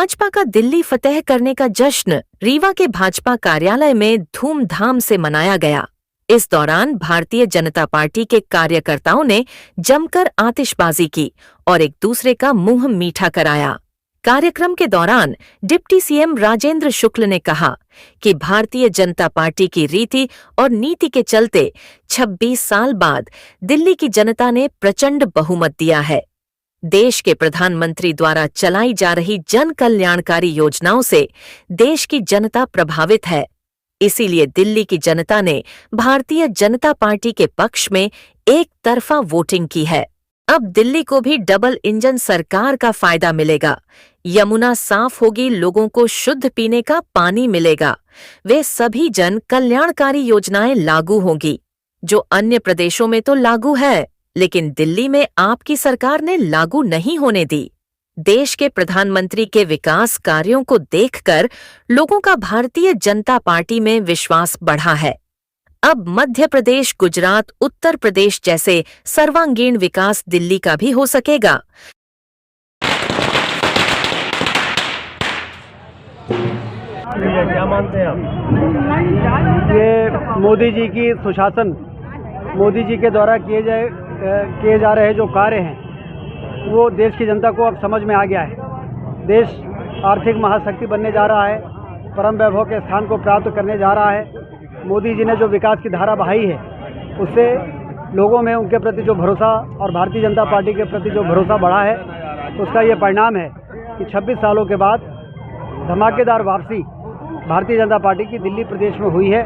भाजपा का दिल्ली फतेह करने का जश्न रीवा के भाजपा कार्यालय में धूमधाम से मनाया गया। इस दौरान भारतीय जनता पार्टी के कार्यकर्ताओं ने जमकर आतिशबाजी की और एक दूसरे का मुंह मीठा कराया। कार्यक्रम के दौरान डिप्टी सीएम राजेंद्र शुक्ल ने कहा कि भारतीय जनता पार्टी की रीति और नीति के चलते 26 साल बाद दिल्ली की जनता ने प्रचंड बहुमत दिया है। देश के प्रधानमंत्री द्वारा चलाई जा रही जन कल्याणकारी योजनाओं से देश की जनता प्रभावित है। इसीलिए दिल्ली की जनता ने भारतीय जनता पार्टी के पक्ष में एक तरफा वोटिंग की है। अब दिल्ली को भी डबल इंजन सरकार का फायदा मिलेगा। यमुना साफ होगी, लोगों को शुद्ध पीने का पानी मिलेगा। वे सभी जन कल्याणकारी योजनाएं लागू होंगी जो अन्य प्रदेशों में तो लागू है, लेकिन दिल्ली में आपकी सरकार ने लागू नहीं होने दी। देश के प्रधानमंत्री के विकास कार्यों को देखकर लोगों का भारतीय जनता पार्टी में विश्वास बढ़ा है। अब मध्य प्रदेश, गुजरात, उत्तर प्रदेश जैसे सर्वांगीण विकास दिल्ली का भी हो सकेगा। क्या मानते हैं आप? ये मोदी जी की सुशासन, मोदी जी के द्वारा किए जा रहे जो कार्य हैं वो देश की जनता को अब समझ में आ गया है। देश आर्थिक महाशक्ति बनने जा रहा है, परम वैभव के स्थान को प्राप्त करने जा रहा है। मोदी जी ने जो विकास की धारा बहाई है उससे लोगों में उनके प्रति जो भरोसा और भारतीय जनता पार्टी के प्रति जो भरोसा बढ़ा है उसका ये परिणाम है कि 26 सालों के बाद धमाकेदार वापसी भारतीय जनता पार्टी की दिल्ली प्रदेश में हुई है।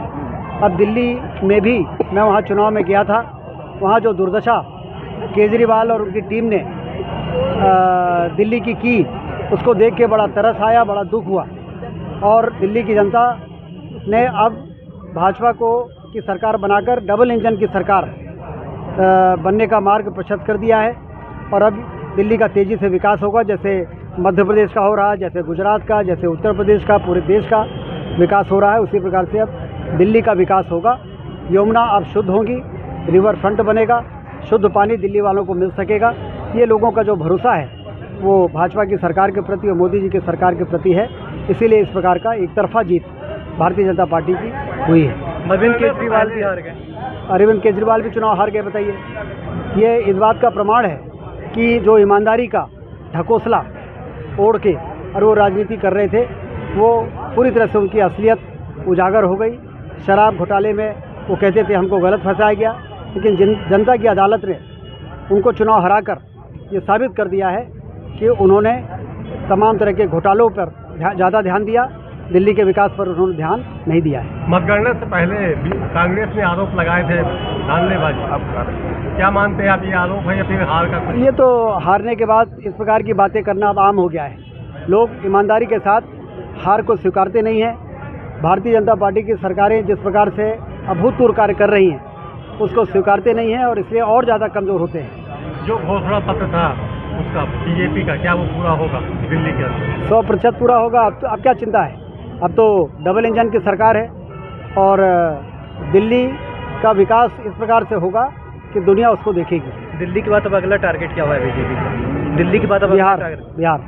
अब दिल्ली में भी मैं वहाँ चुनाव में गया था, वहाँ जो दुर्दशा केजरीवाल और उनकी टीम ने दिल्ली की उसको देख के बड़ा तरस आया, बड़ा दुख हुआ। और दिल्ली की जनता ने अब भाजपा की सरकार बनाकर डबल इंजन की सरकार बनने का मार्ग प्रशस्त कर दिया है। और अब दिल्ली का तेज़ी से विकास होगा, जैसे मध्य प्रदेश का हो रहा है, जैसे गुजरात का, जैसे उत्तर प्रदेश का, पूरे देश का विकास हो रहा है, उसी प्रकार से अब दिल्ली का विकास होगा। यमुना अब शुद्ध होंगी, रिवर फ्रंट बनेगा, शुद्ध पानी दिल्ली वालों को मिल सकेगा। ये लोगों का जो भरोसा है वो भाजपा की सरकार के प्रति और मोदी जी की सरकार के प्रति है। इसीलिए इस प्रकार का एक तरफा जीत भारतीय जनता पार्टी की हुई है। अरविंद केजरीवाल भी हार गए। अरविंद केजरीवाल भी चुनाव हार गए। बताइए, ये इस बात का प्रमाण है कि जो ईमानदारी का ढकोसला ओढ़ के और वो राजनीति कर रहे थे वो पूरी तरह से उनकी असलियत उजागर हो गई। शराब घोटाले में वो कहते थे हमको गलत फंसाया गया, लेकिन जनता की अदालत ने उनको चुनाव हराकर ये साबित कर दिया है कि उन्होंने तमाम तरह के घोटालों पर ज़्यादा ध्यान दिया, दिल्ली के विकास पर उन्होंने ध्यान नहीं दिया है। मतगणना से पहले कांग्रेस ने आरोप लगाए थे धांधलीबाजी, क्या मानते हैं आप, ये आरोप है या फिर हार का? ये तो हारने के बाद इस प्रकार की बातें करना अब आम हो गया है। लोग ईमानदारी के साथ हार को स्वीकारते नहीं हैं। भारतीय जनता पार्टी की सरकारें जिस प्रकार से अभूतपूर्व कार्य कर रही हैं उसको स्वीकारते नहीं हैं और इसलिए और ज़्यादा कमज़ोर होते हैं। जो घोषणा पत्र था उसका बीजेपी का, क्या वो पूरा होगा दिल्ली के अंदर? 100% पूरा होगा। अब क्या चिंता है? अब तो डबल इंजन की सरकार है और दिल्ली का विकास इस प्रकार से होगा कि दुनिया उसको देखेगी। दिल्ली के बाद अब अगला टारगेट क्या हुआ है बीजेपी का? दिल्ली के बाद अब बिहार।